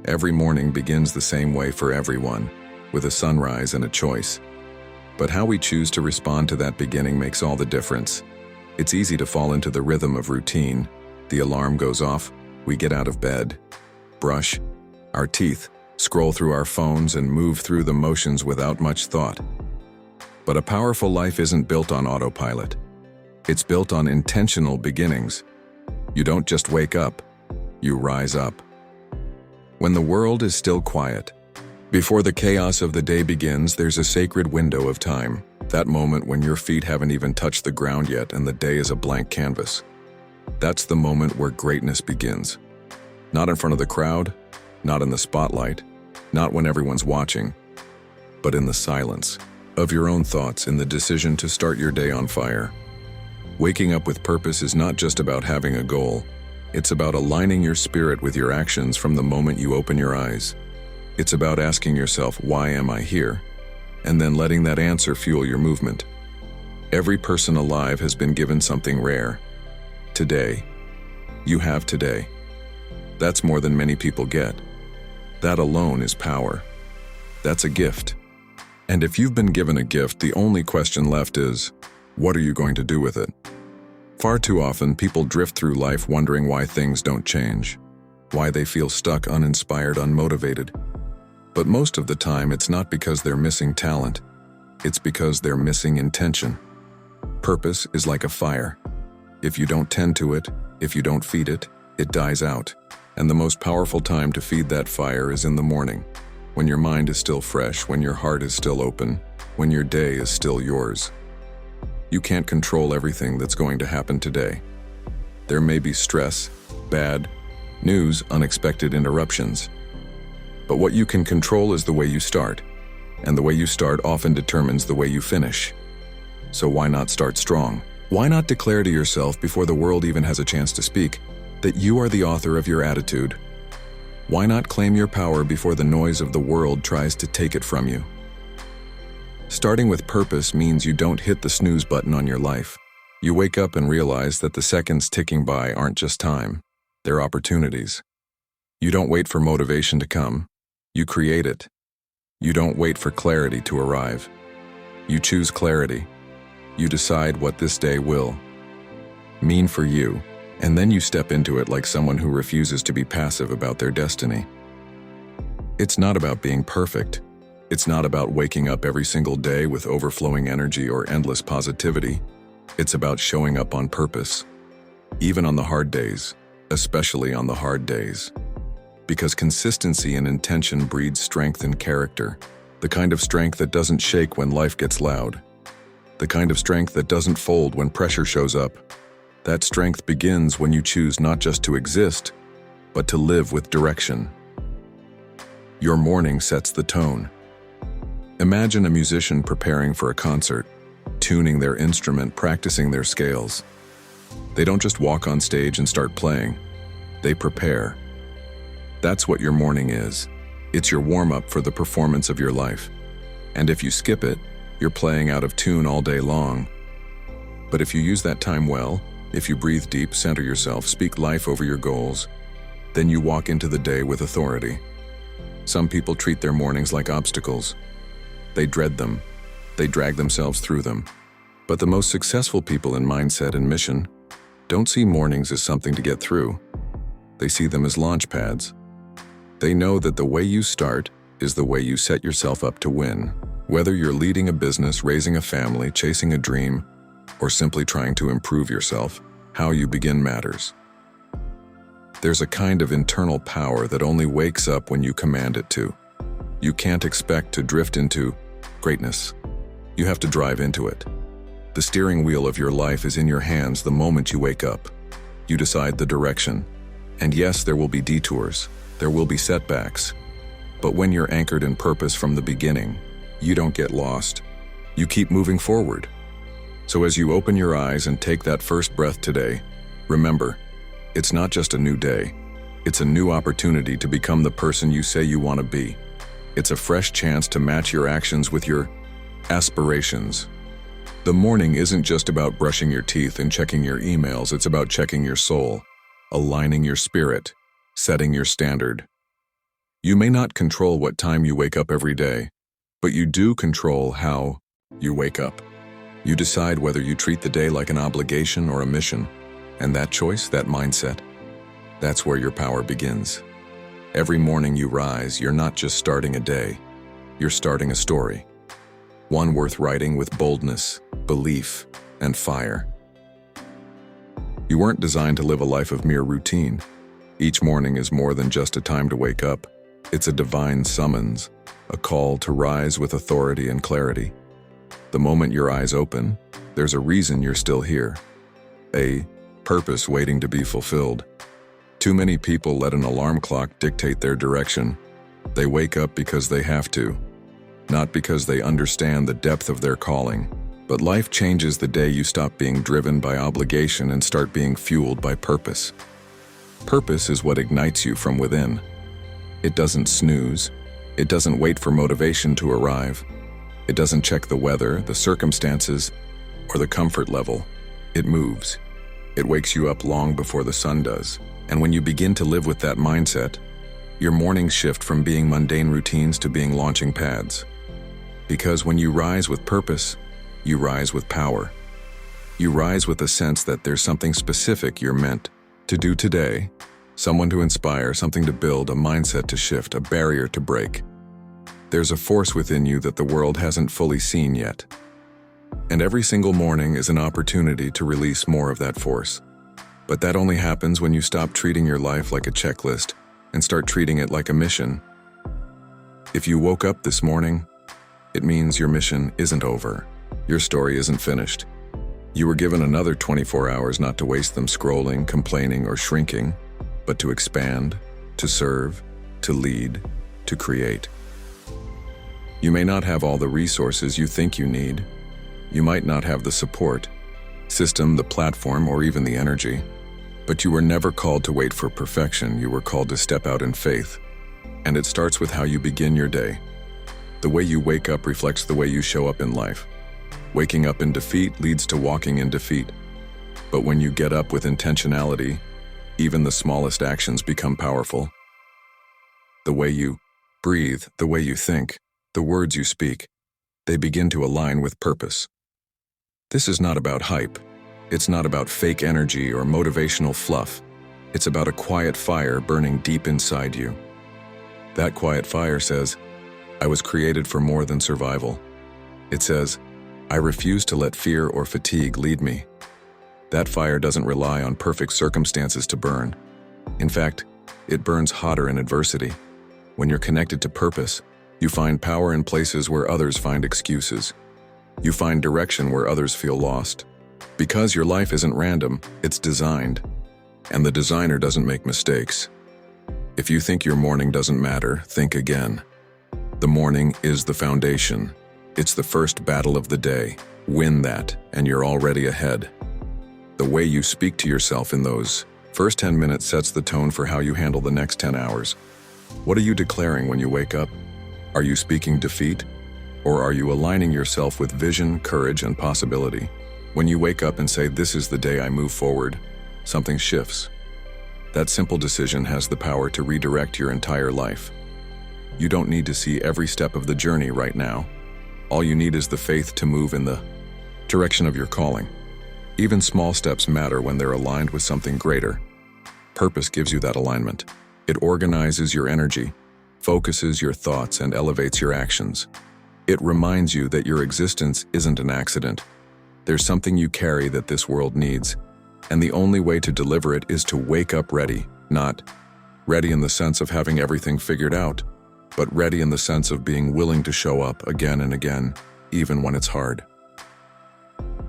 Every morning begins the same way for everyone, with a sunrise and a choice. But how we choose to respond to that beginning makes all the difference. It's easy to fall into the rhythm of routine. The alarm goes off, we get out of bed, brush our teeth, scroll through our phones, and move through the motions without much thought. But a powerful life isn't built on autopilot. It's built on intentional beginnings. You don't just wake up, you rise up. When the world is still quiet, before the chaos of the day begins, there's a sacred window of time. That moment when your feet haven't even touched the ground yet and the day is a blank canvas. That's the moment where greatness begins. Not in front of the crowd, not in the spotlight, not when everyone's watching, but in the silence of your own thoughts, in the decision to start your day on fire. Waking up with purpose is not just about having a goal. It's about aligning your spirit with your actions from the moment you open your eyes. It's about asking yourself, why am I here? And then letting that answer fuel your movement. Every person alive has been given something rare. Today. You have today. That's more than many people get. That alone is power. That's a gift. And if you've been given a gift, the only question left is, what are you going to do with it? Far too often, people drift through life wondering why things don't change, why they feel stuck, uninspired, unmotivated. But most of the time, it's not because they're missing talent. It's because they're missing intention. Purpose is like a fire. If you don't tend to it, if you don't feed it, it dies out. And the most powerful time to feed that fire is in the morning, when your mind is still fresh, when your heart is still open, when your day is still yours. You can't control everything that's going to happen today. There may be stress, bad news, unexpected interruptions. But what you can control is the way you start, and the way you start often determines the way you finish. So why not start strong? Why not declare to yourself before the world even has a chance to speak that you are the author of your attitude? Why not claim your power before the noise of the world tries to take it from you? Starting with purpose means you don't hit the snooze button on your life. You wake up and realize that the seconds ticking by aren't just time, they're opportunities. You don't wait for motivation to come, you create it. You don't wait for clarity to arrive. You choose clarity. You decide what this day will mean for you. And then you step into it like someone who refuses to be passive about their destiny. It's not about being perfect. It's not about waking up every single day with overflowing energy or endless positivity. It's about showing up on purpose, even on the hard days, especially on the hard days. Because consistency and intention breeds strength and character, the kind of strength that doesn't shake when life gets loud, the kind of strength that doesn't fold when pressure shows up. That strength begins when you choose not just to exist, but to live with direction. Your morning sets the tone. Imagine a musician preparing for a concert, tuning their instrument, practicing their scales. They don't just walk on stage and start playing. They prepare. That's what your morning is. It's your warm-up for the performance of your life. And if you skip it, you're playing out of tune all day long. But if you use that time well, if you breathe deep, center yourself, speak life over your goals, then you walk into the day with authority. Some people treat their mornings like obstacles. They dread them. They drag themselves through them. But the most successful people in mindset and mission don't see mornings as something to get through. They see them as launch pads. They know that the way you start is the way you set yourself up to win. Whether you're leading a business, raising a family, chasing a dream, or simply trying to improve yourself, how you begin matters. There's a kind of internal power that only wakes up when you command it to. You can't expect to drift into greatness. You have to drive into it. The steering wheel of your life is in your hands the moment you wake up. You decide the direction. And yes, there will be detours. There will be setbacks. But when you're anchored in purpose from the beginning, you don't get lost. You keep moving forward. So as you open your eyes and take that first breath today, remember, it's not just a new day. It's a new opportunity to become the person you say you want to be. It's a fresh chance to match your actions with your aspirations. The morning isn't just about brushing your teeth and checking your emails. It's about checking your soul, aligning your spirit, setting your standard. You may not control what time you wake up every day, but you do control how you wake up. You decide whether you treat the day like an obligation or a mission, and that choice, that mindset, that's where your power begins. Every morning you rise, you're not just starting a day, you're starting a story. One worth writing with boldness, belief, and fire. You weren't designed to live a life of mere routine. Each morning is more than just a time to wake up. It's a divine summons, a call to rise with authority and clarity. The moment your eyes open, there's a reason you're still here. A purpose waiting to be fulfilled. Too many people let an alarm clock dictate their direction. They wake up because they have to, not because they understand the depth of their calling. But life changes the day you stop being driven by obligation and start being fueled by purpose. Purpose is what ignites you from within. It doesn't snooze. It doesn't wait for motivation to arrive. It doesn't check the weather, the circumstances, or the comfort level. It moves. It wakes you up long before the sun does. And when you begin to live with that mindset, your mornings shift from being mundane routines to being launching pads. Because when you rise with purpose, you rise with power. You rise with a sense that there's something specific you're meant to do today, someone to inspire, something to build, a mindset to shift, a barrier to break. There's a force within you that the world hasn't fully seen yet. And every single morning is an opportunity to release more of that force. But that only happens when you stop treating your life like a checklist and start treating it like a mission. If you woke up this morning, it means your mission isn't over. Your story isn't finished. You were given another 24 hours not to waste them scrolling, complaining, or shrinking, but to expand, to serve, to lead, to create. You may not have all the resources you think you need. You might not have the support, system, the platform, or even the energy. But you were never called to wait for perfection. You were called to step out in faith. And it starts with how you begin your day. The way you wake up reflects the way you show up in life. Waking up in defeat leads to walking in defeat. But when you get up with intentionality, even the smallest actions become powerful. The way you breathe, the way you think, the words you speak, they begin to align with purpose. This is not about hype. It's not about fake energy or motivational fluff. It's about a quiet fire burning deep inside you. That quiet fire says, I was created for more than survival. It says, I refuse to let fear or fatigue lead me. That fire doesn't rely on perfect circumstances to burn. In fact, it burns hotter in adversity. When you're connected to purpose, you find power in places where others find excuses. You find direction where others feel lost. Because your life isn't random, it's designed. And the designer doesn't make mistakes. If you think your morning doesn't matter, think again. The morning is the foundation. It's the first battle of the day. Win that, and you're already ahead. The way you speak to yourself in those first 10 minutes sets the tone for how you handle the next 10 hours. What are you declaring when you wake up? Are you speaking defeat? Or are you aligning yourself with vision, courage, and possibility? When you wake up and say, this is the day I move forward, something shifts. That simple decision has the power to redirect your entire life. You don't need to see every step of the journey right now. All you need is the faith to move in the direction of your calling. Even small steps matter when they're aligned with something greater. Purpose gives you that alignment. It organizes your energy, focuses your thoughts, and elevates your actions. It reminds you that your existence isn't an accident. There's something you carry that this world needs, and the only way to deliver it is to wake up ready, not ready in the sense of having everything figured out, but ready in the sense of being willing to show up again and again, even when it's hard.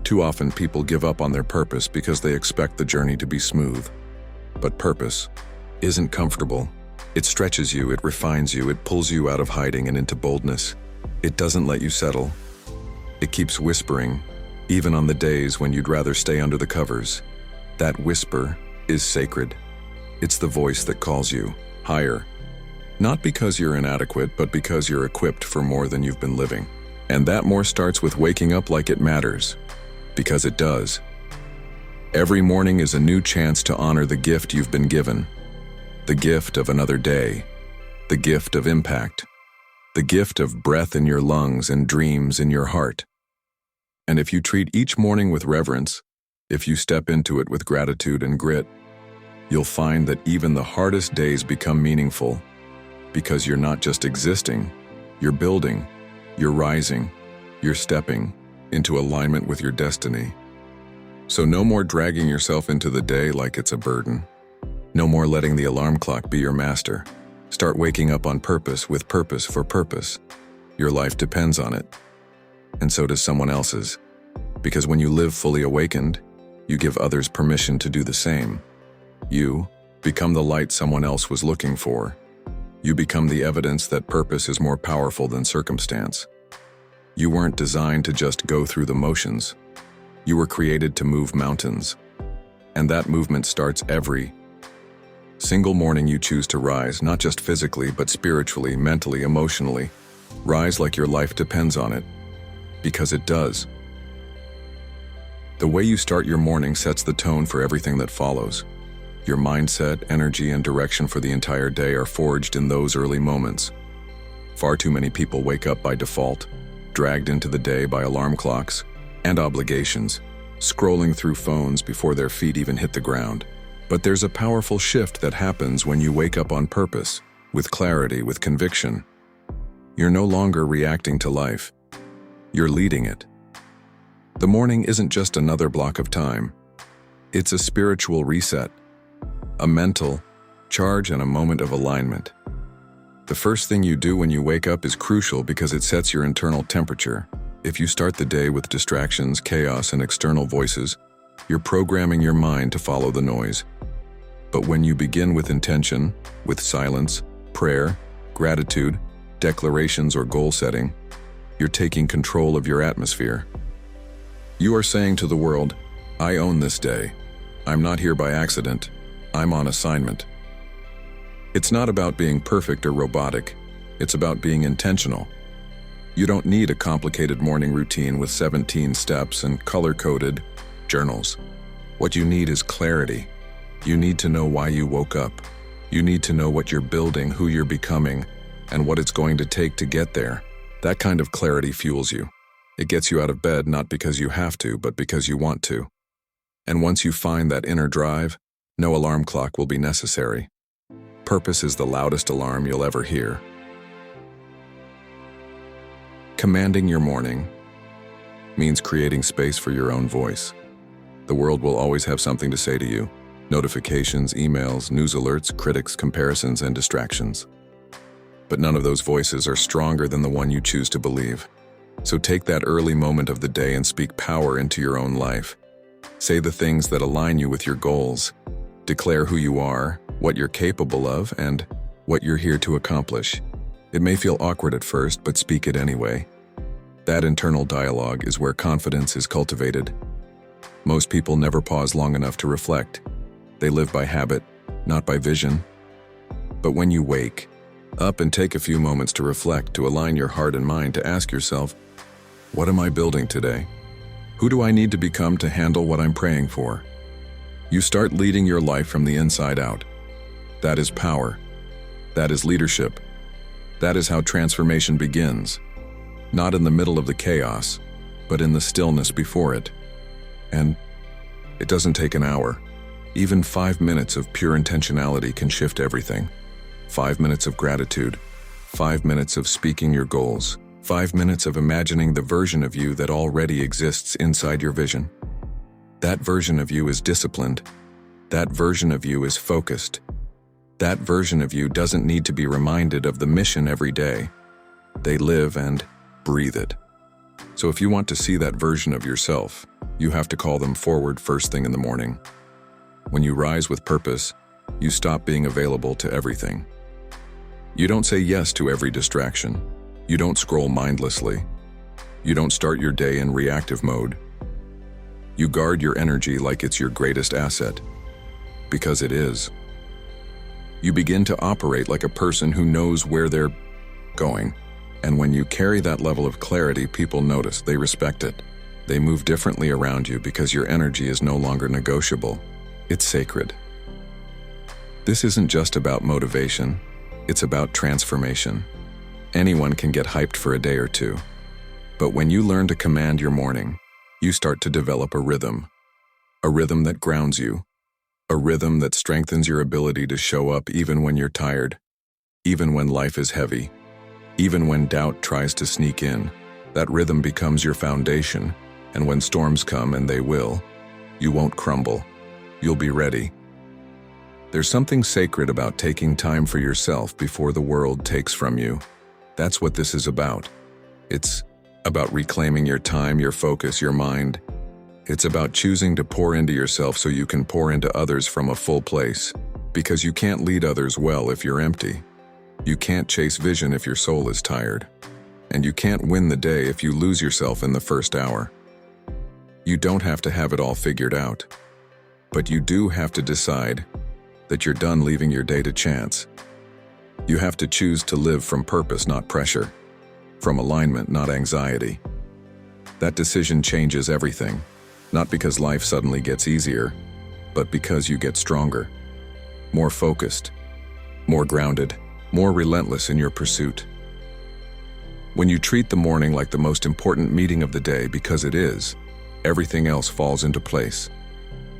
Too often people give up on their purpose because they expect the journey to be smooth. But purpose isn't comfortable. It stretches you, it refines you, it pulls you out of hiding and into boldness. It doesn't let you settle. It keeps whispering, even on the days when you'd rather stay under the covers. That whisper is sacred. It's the voice that calls you higher. Not because you're inadequate, but because you're equipped for more than you've been living. And that more starts with waking up like it matters. Because it does. Every morning is a new chance to honor the gift you've been given. The gift of another day. the gift of impact, the gift of breath in your lungs and dreams in your heart. And if you treat each morning with reverence, if you step into it with gratitude and grit, you'll find that even the hardest days become meaningful, because you're not just existing, you're building, you're rising, you're stepping into alignment with your destiny. So no more dragging yourself into the day like it's a burden. No more letting the alarm clock be your master. Start waking up on purpose, with purpose for purpose. Your life depends on it, and so does someone else's. Because when you live fully awakened, you give others permission to do the same. You become the light someone else was looking for. You become the evidence that purpose is more powerful than circumstance. You weren't designed to just go through the motions. You were created to move mountains. And that movement starts every single morning you choose to rise, not just physically, but spiritually, mentally, emotionally. Rise like your life depends on it. Because it does. The way you start your morning sets the tone for everything that follows. Your mindset, energy, and direction for the entire day are forged in those early moments. Far too many people wake up by default, dragged into the day by alarm clocks and obligations, scrolling through phones before their feet even hit the ground. But there's a powerful shift that happens when you wake up on purpose, with clarity, with conviction. You're no longer reacting to life. You're leading it. The morning isn't just another block of time. It's a spiritual reset, a mental charge, and a moment of alignment. The first thing you do when you wake up is crucial because it sets your internal temperature. If you start the day with distractions, chaos, and external voices, you're programming your mind to follow the noise. But when you begin with intention, with silence, prayer, gratitude, declarations, or goal setting, you're taking control of your atmosphere. You are saying to the world, I own this day. I'm not here by accident. I'm on assignment. It's not about being perfect or robotic. It's about being intentional. You don't need a complicated morning routine with 17 steps and color-coded journals. What you need is clarity. You need to know why you woke up. You need to know what you're building, who you're becoming, and what it's going to take to get there. That kind of clarity fuels you. It gets you out of bed not because you have to, but because you want to. And once you find that inner drive, no alarm clock will be necessary. Purpose is the loudest alarm you'll ever hear. Commanding your morning means creating space for your own voice. The world will always have something to say to you. Notifications, emails, news alerts, critics, comparisons, and distractions. But none of those voices are stronger than the one you choose to believe. So take that early moment of the day and speak power into your own life. Say the things that align you with your goals. Declare who you are, what you're capable of, and what you're here to accomplish. It may feel awkward at first, but speak it anyway. That internal dialogue is where confidence is cultivated. Most people never pause long enough to reflect. They live by habit, not by vision. But when you wake up and take a few moments to reflect, to align your heart and mind, to ask yourself, what am I building today? Who do I need to become to handle what I'm praying for? You start leading your life from the inside out. That is power. That is leadership. That is how transformation begins. Not in the middle of the chaos, but in the stillness before it. And it doesn't take an hour. Even 5 minutes of pure intentionality can shift everything. 5 minutes of gratitude, 5 minutes of speaking your goals, 5 minutes of imagining the version of you that already exists inside your vision. That version of you is disciplined. That version of you is focused. That version of you doesn't need to be reminded of the mission every day. They live and breathe it. So if you want to see that version of yourself, you have to call them forward first thing in the morning. When you rise with purpose, you stop being available to everything. You don't say yes to every distraction. You don't scroll mindlessly. You don't start your day in reactive mode. You guard your energy like it's your greatest asset, because it is. You begin to operate like a person who knows where they're going. And when you carry that level of clarity, people notice, they respect it. They move differently around you because your energy is no longer negotiable. It's sacred. This isn't just about motivation. It's about transformation. Anyone can get hyped for a day or two. But when you learn to command your morning, you start to develop a rhythm that grounds you, a rhythm that strengthens your ability to show up even when you're tired, even when life is heavy, even when doubt tries to sneak in. That rhythm becomes your foundation, and when storms come, and they will, you won't crumble. You'll be ready. There's something sacred about taking time for yourself before the world takes from you. That's what this is about. It's about reclaiming your time, your focus, your mind. It's about choosing to pour into yourself so you can pour into others from a full place. Because you can't lead others well if you're empty. You can't chase vision if your soul is tired. And you can't win the day if you lose yourself in the first hour. You don't have to have it all figured out. But you do have to decide that you're done leaving your day to chance. You have to choose to live from purpose, not pressure. From alignment, not anxiety. That decision changes everything. Not because life suddenly gets easier, but because you get stronger. More focused. More grounded. More relentless in your pursuit. When you treat the morning like the most important meeting of the day, because it is, everything else falls into place.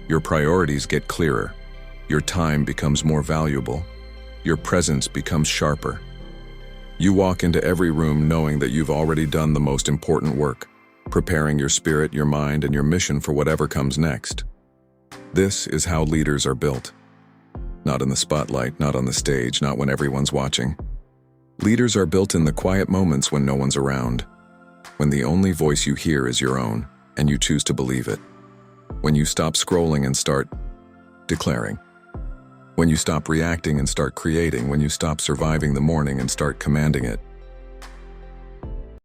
Your priorities get clearer. Your time becomes more valuable. Your presence becomes sharper. You walk into every room knowing that you've already done the most important work, preparing your spirit, your mind, and your mission for whatever comes next. This is how leaders are built. Not in the spotlight, not on the stage, not when everyone's watching. Leaders are built in the quiet moments when no one's around, when the only voice you hear is your own, and you choose to believe it. When you stop scrolling and start declaring. When you stop reacting and start creating. When you stop surviving the morning and start commanding it.